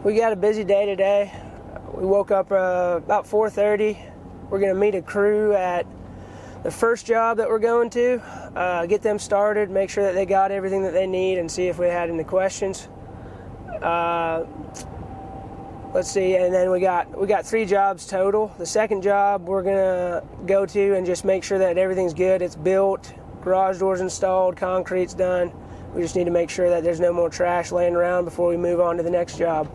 We got a busy day today. We woke up about 4:30. We're gonna meet a crew at the first job that we're going to, get them started, make sure that they got everything that they need, and see if we had any questions. Let's see, and then we got 3 jobs total. The second job we're gonna go to and just make sure that everything's good. It's built, garage doors installed, concrete's done. We just need to make sure that there's no more trash laying around before we move on to the next job.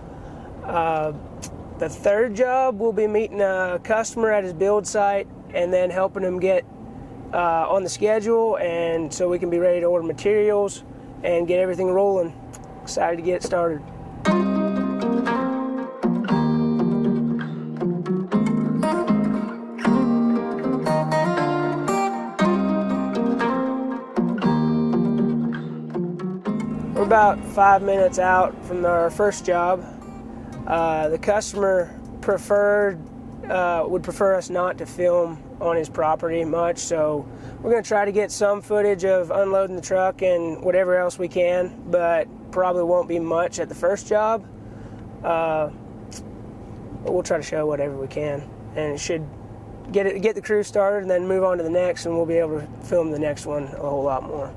The third job, we'll be meeting a customer at his build site and then helping him get on the schedule, and so we can be ready to order materials and get everything rolling. Excited to get it started. We're about 5 minutes out from our first job. The customer would prefer us not to film on his property much, so we're going to try to get some footage of unloading the truck and whatever else we can, but probably won't be much at the first job. But we'll try to show whatever we can, and it should get the crew started and then move on to the next, and we'll be able to film the next one a whole lot more.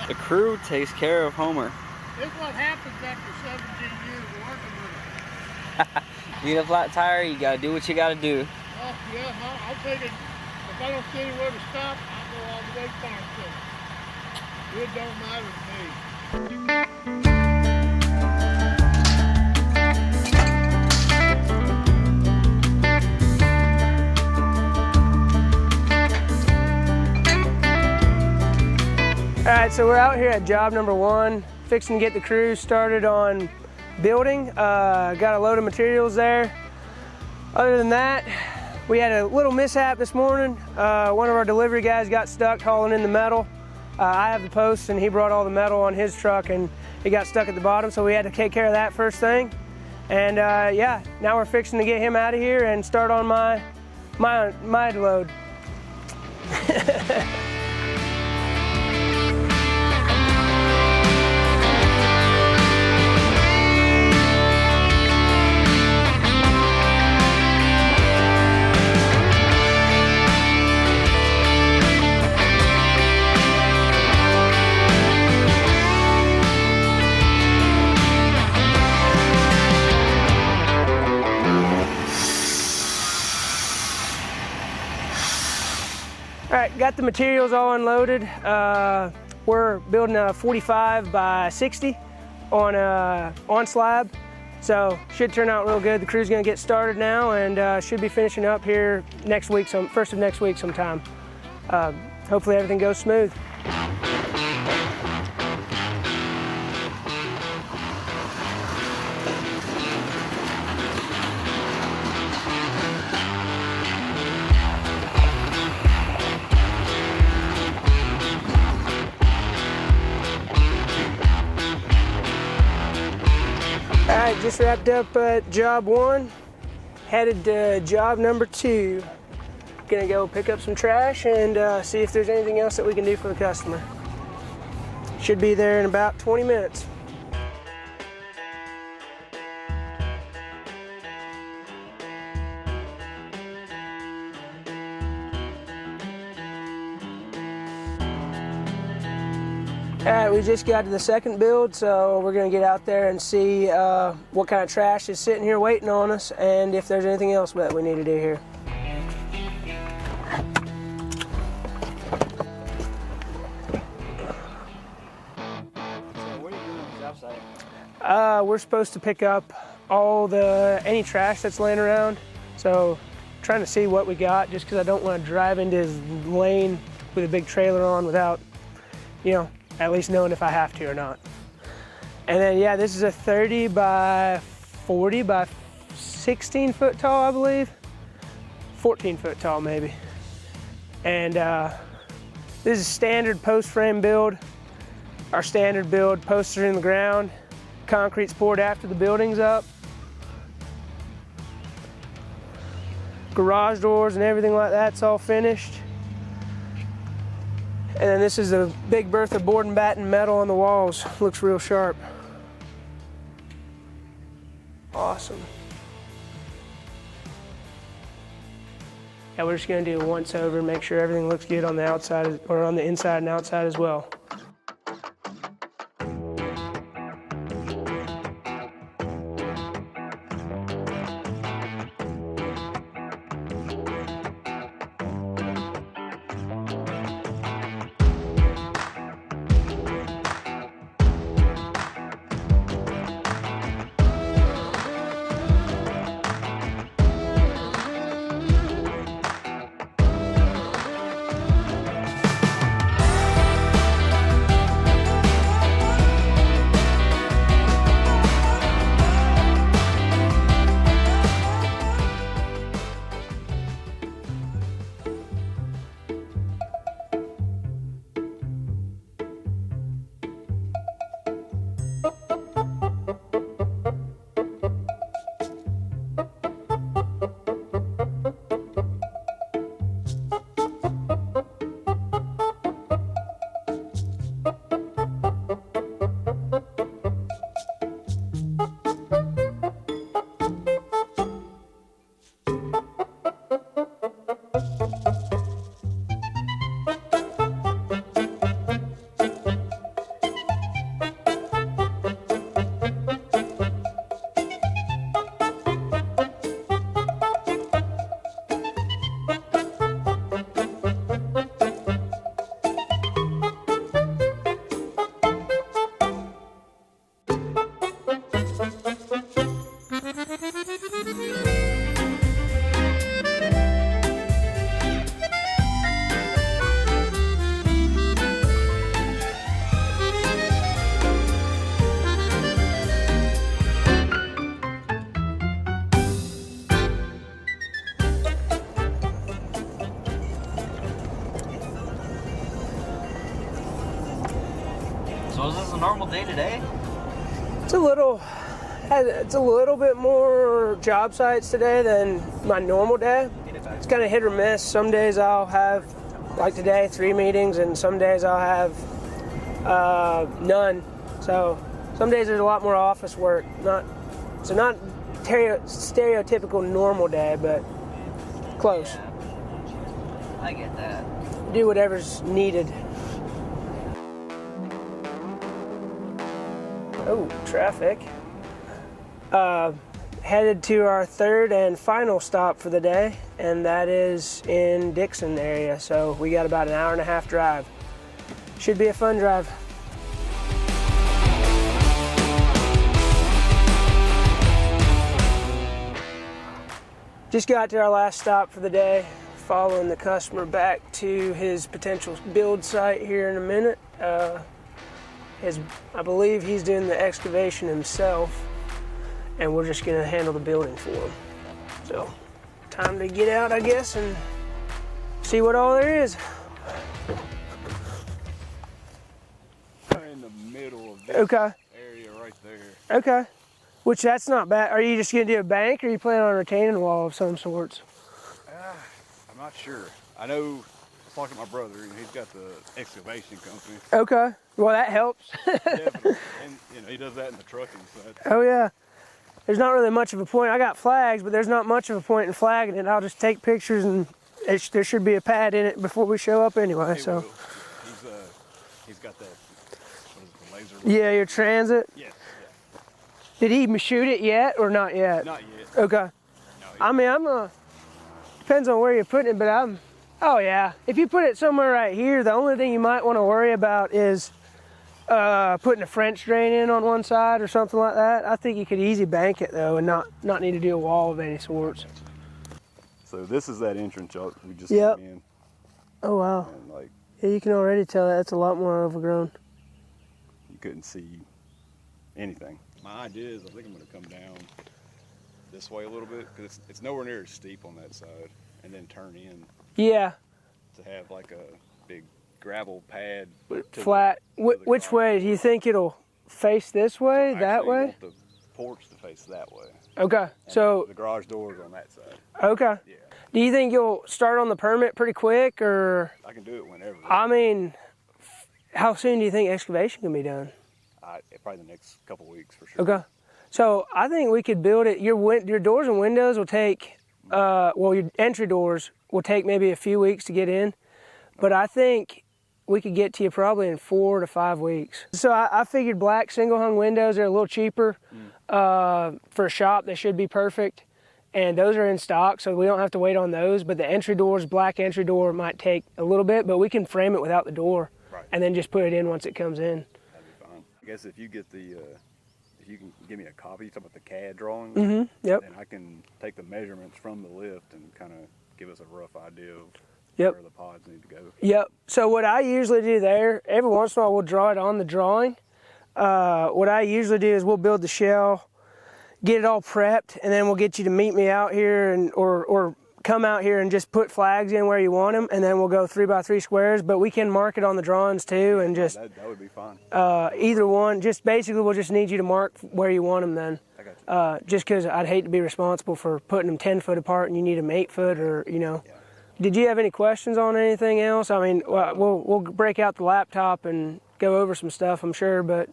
The crew takes care of Homer. This is what happens after 17 years of working with him. You need a flat tire, you gotta do what you gotta do. Oh, yeah, I'll take it. If I don't see anywhere to stop, I'll go all the way to Farmstead. It don't matter to me. All right, so we're out here at job number 1, fixing to get the crew started on building. Got a load of materials there. Other than that, we had a little mishap this morning. One of our delivery guys got stuck hauling in the metal. I have the posts, and he brought all the metal on his truck, and it got stuck at the bottom, so we had to take care of that first thing. And yeah, now we're fixing to get him out of here and start on my load. All right, got the materials all unloaded. We're building a 45 by 60 on slab, so should turn out real good. The crew's gonna get started now and should be finishing up here next week, first of next week sometime. Hopefully everything goes smooth. All right, just wrapped up job 1, headed to job number 2. Gonna go pick up some trash and see if there's anything else that we can do for the customer. Should be there in about 20 minutes. All right, we just got to the second build, so we're gonna get out there and see what kind of trash is sitting here waiting on us and if there's anything else that we need to do here. So what are you doing on the job site? We're supposed to pick up any trash that's laying around, so trying to see what we got just because I don't want to drive into his lane with a big trailer on without, at least knowing if I have to or not. And then, yeah, this is a 30 by 40 by 16 foot tall, I believe. 14 foot tall, maybe. And this is standard post frame build. Our standard build, posts are in the ground, concrete's poured after the building's up. Garage doors and everything like that's all finished. And then this is the Big Bertha board and batten metal on the walls. Looks real sharp. Awesome. Yeah, we're just gonna do a once over, make sure everything looks good on the outside, or on the inside and outside as well. So is this a normal day today? It's a little bit more job sites today than my normal day. It's kind of hit or miss. Some days I'll have, like today, 3 meetings, and some days I'll have none. So some days there's a lot more office work. Not stereotypical normal day, but close. Yeah. I get that. Do whatever's needed. Oh, traffic. Headed to our third and final stop for the day, and that is in Dixon area. So we got about an hour and a half drive. Should be a fun drive. Just got to our last stop for the day, following the customer back to his potential build site here in a minute. I believe he's doing the excavation himself, and we're just gonna handle the building for him. So, time to get out, I guess, and see what all there is. In the middle of this area right there. Okay. Which, that's not bad. Are you just gonna do a bank, or are you planning on a retaining wall of some sorts? I'm not sure. I know, talking to my brother, he's got the excavation company. Okay. Well, that helps. Definitely. And he does that in the trucking side. Oh yeah. There's not really much of a point. I got flags, but there's not much of a point in flagging it. I'll just take pictures, and there should be a pad in it before we show up anyway. So. He's got that. What is it, the laser? Yeah, your transit. Yes. Did he shoot it yet or not yet? Not yet. Okay. I mean, depends on where you're putting it, but oh yeah. If you put it somewhere right here, the only thing you might want to worry about is putting a French drain in on one side or something like that. I think you could easy bank it though, and not need to do a wall of any sorts. So this is that entrance we just Yep. came in. Oh wow. And Yeah, you can already tell that's a lot more overgrown. you couldn't see anything. My idea is I think I'm going to come down this way a little bit because it's nowhere near as steep on that side, and then turn in Yeah. to have like a big gravel pad. Flat. Which way? Do you think it'll face this way, that Actually, way? you want the porch to face that way. Okay. And So, the garage doors on that side. okay. Yeah. Do you think you'll start on the permit pretty quick, or? I can do it whenever. I mean, how soon do you think excavation can be done? Probably the next couple weeks for sure. Okay. So I think we could build it. Your doors and windows will take, well, your entry doors will take maybe a few weeks to get in, but I think we could get to you probably in 4 to 5 weeks. So I figured black single hung windows are a little cheaper. For a shop, they should be perfect. And those are in stock, so we don't have to wait on those. But the entry doors, black entry door might take a little bit, but we can frame it without the door. Right. And then just put it in once it comes in. That'd be fine. I guess if you get if you can give me a copy, you talk about the CAD drawings, Yep. then I can take the measurements from the lift and kind of give us a rough idea of Yep. where the pods need to go. Yep. So what I usually do there, every once in a while we'll draw it on the drawing. What I usually do is we'll build the shell, get it all prepped, and then we'll get you to meet me out here and or come out here and just put flags in where you want them, and then we'll go 3 by 3 squares. But we can mark it on the drawings too, and just That would be fine. either one. Just basically, we'll just need you to mark where you want them then. I got you. Just because I'd hate to be responsible for putting them 10 foot apart and you need them 8 foot, or you know. Yeah. Did you have any questions on anything else? I mean, we'll break out the laptop and go over some stuff, I'm sure, but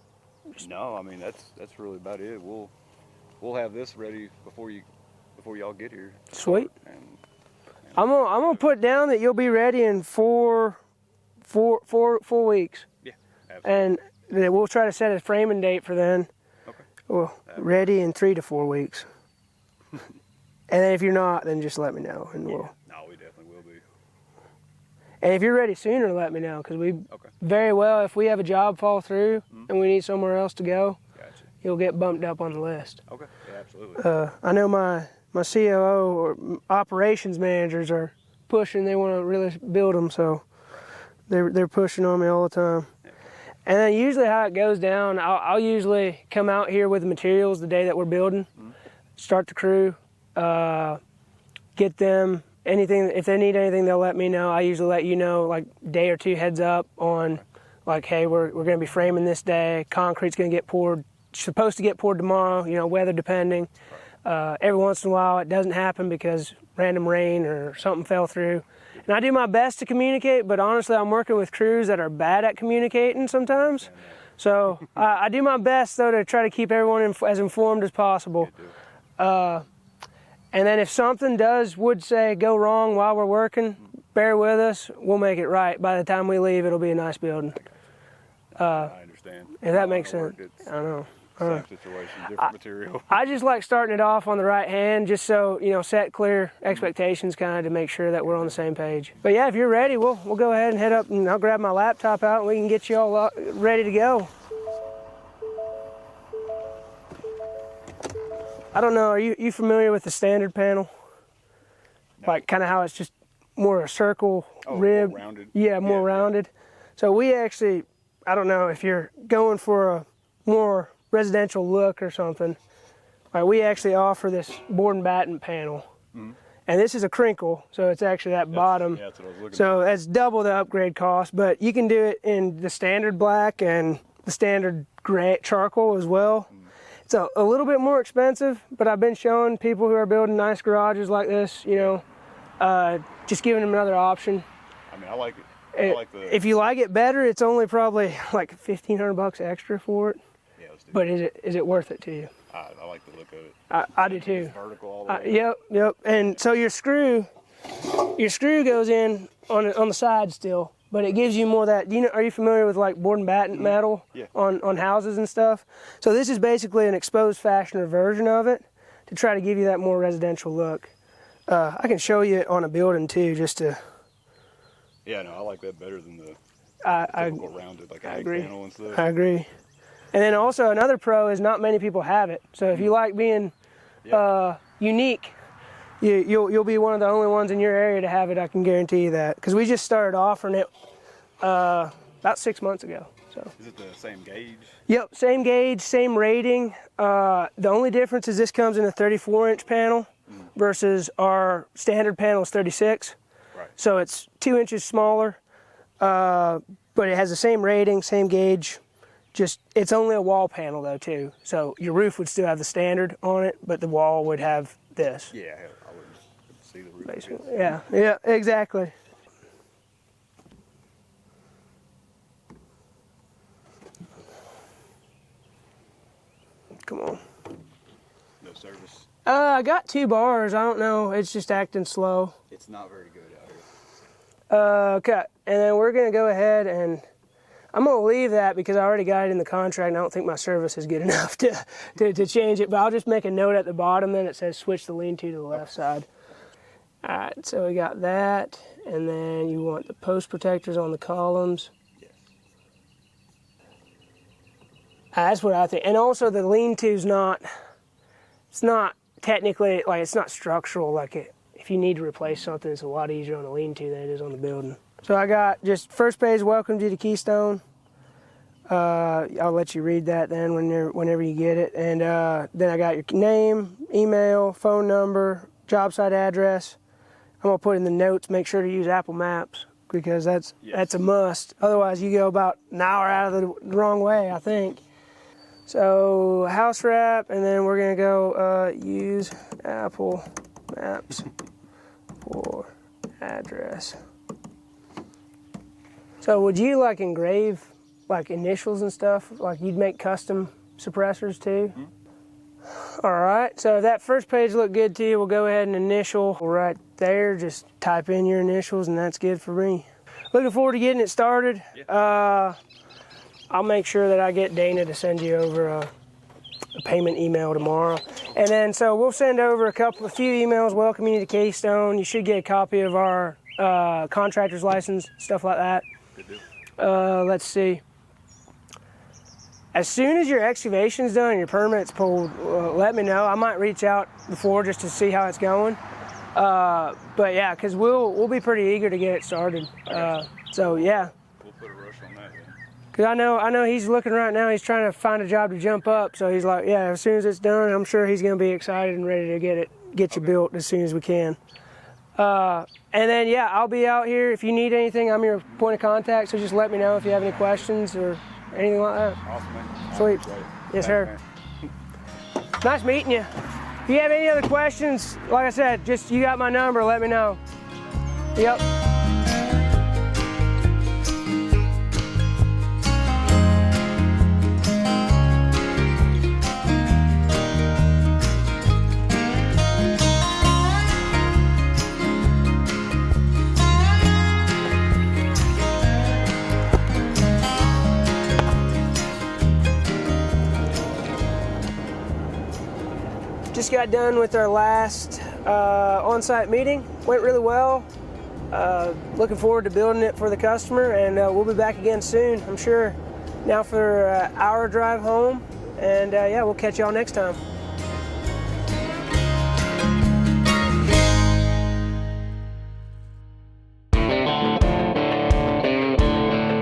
No, I mean that's really about it. We'll have this ready before y'all get here. sweet. And I'm gonna put down that you'll be ready in 4 weeks, yeah, absolutely. and then we'll try to set a framing date for then. Okay. Well, ready in 3 to 4 weeks. And then if you're not, then just let me know, and we'll. No, we definitely will be. And if you're ready sooner, let me know, because we Okay. very well, if we have a job fall through and we need somewhere else to go, Gotcha. you'll get bumped up on the list. Okay. Yeah, absolutely. I know my COO or operations managers are pushing. They want to really build them, so they're pushing on me all the time. And then usually how it goes down, I'll usually come out here with the materials the day that we're building, start the crew, get them anything. If they need anything, they'll let me know. I usually let you know like day or two heads up on like, hey, we're going to be framing this day. Concrete's going to get poured, supposed to get poured tomorrow, you know, weather depending. Every once in a while it doesn't happen because random rain or something fell through. And I do my best to communicate, but honestly I'm working with crews that are bad at communicating sometimes. So I do my best though to try to keep everyone as informed as possible. And then if something would go wrong while we're working, bear with us, we'll make it right. By the time we leave, it'll be a nice building. I understand. If that makes sense. It's I know. same situation, different material. I just like starting it off on the right hand, just so, you know, set clear expectations kind of to make sure that we're on the same page. But yeah, if you're ready, we'll go ahead and head up, and I'll grab my laptop out and we can get you all ready to go. I don't know, are you familiar with the standard panel? No. Like kind of how it's just more a circle rib. More rounded. Yeah, more rounded. So we actually, I don't know if you're going for a more residential look or something, like we actually offer this board and batten panel. And this is a crinkle, so it's actually that bottom. Yeah, that's what I was looking so that's double the upgrade cost, but you can do it in the standard black and the standard gray charcoal as well. It's a little bit more expensive, but I've been showing people who are building nice garages like this, you know, just giving them another option. I mean, I like it. I like the. If you like it better, it's only probably like $1,500 extra for it. Yeah, let's do But is it worth it to you? I like the look of it. I do too. It's vertical all the way. Yep. And so your screw goes in on the side still, but it gives you more that. Are you familiar with like board and batten metal on houses and stuff? So this is basically an exposed fastener version of it to try to give you that more residential look. I can show you it on a building too, just to. Yeah, no, I like that better than the typical rounded like ag panel and stuff. I agree. And then also another pro is not many people have it. So if you like being unique, you'll be one of the only ones in your area to have it. I can guarantee you that, because we just started offering it about 6 months ago. So. Is it the same gauge? Yep, same gauge, same rating. The only difference is this comes in a 34-inch panel versus our standard panel is 36. Right. So it's 2 inches smaller, but it has the same rating, same gauge. Just it's only a wall panel though too. So your roof would still have the standard on it, but the wall would have this. Yeah, I wouldn't see the roof. Basically. Yeah, exactly. Come on. No service. I got 2 bars. I don't know. It's just acting slow. It's not very good out here. Okay. And then we're going to go ahead and I'm going to leave that because I already got it in the contract and I don't think my service is good enough to change it. But I'll just make a note at the bottom then it says switch the lean-to the left side. All right. So we got that. And then you want the post protectors on the columns. That's what I think. And also the lean-to's it's not technically, like it's not structural. Like if you need to replace something, it's a lot easier on the lean-to than it is on the building. So I got just first page, welcome you to Keystone. I'll let you read that then whenever you get it. And then I got your name, email, phone number, job site address. I'm gonna put in the notes, make sure to use Apple Maps because that's a must. Otherwise you go about an hour out of the wrong way, I think. So house wrap, and then we're gonna go use Apple Maps for address. So would you like engrave like initials and stuff? Like you'd make custom suppressors too? Mm-hmm. All right, so if that first page looked good to you, we'll go ahead and initial right there. Just type in your initials and that's good for me. Looking forward to getting it started. Yeah. I'll make sure that I get Dana to send you over a payment email tomorrow. And then, so we'll send over a few emails welcoming you to Keystone. You should get a copy of our contractor's license, stuff like that. Good deal. Let's see. As soon as your excavation's done and your permit's pulled, let me know. I might reach out before just to see how it's going. But yeah, because we'll be pretty eager to get it started. So yeah. We'll put a rush on that then. Because I know he's looking right now. He's trying to find a job to jump up. So he's like, yeah, as soon as it's done, I'm sure he's going to be excited and ready to get you built as soon as we can. And then, yeah, I'll be out here. If you need anything, I'm your point of contact. So just let me know if you have any questions or anything like that. Awesome, man. Sweet. Yes, sir. Nice meeting you. If you have any other questions, like I said, just you got my number. Let me know. Yep. Just got done with our last on-site meeting. Went really well. Looking forward to building it for the customer, and we'll be back again soon, I'm sure. Now for our drive home, and yeah, we'll catch y'all next time.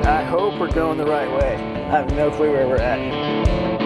I hope we're going the right way. I have no clue where we're at.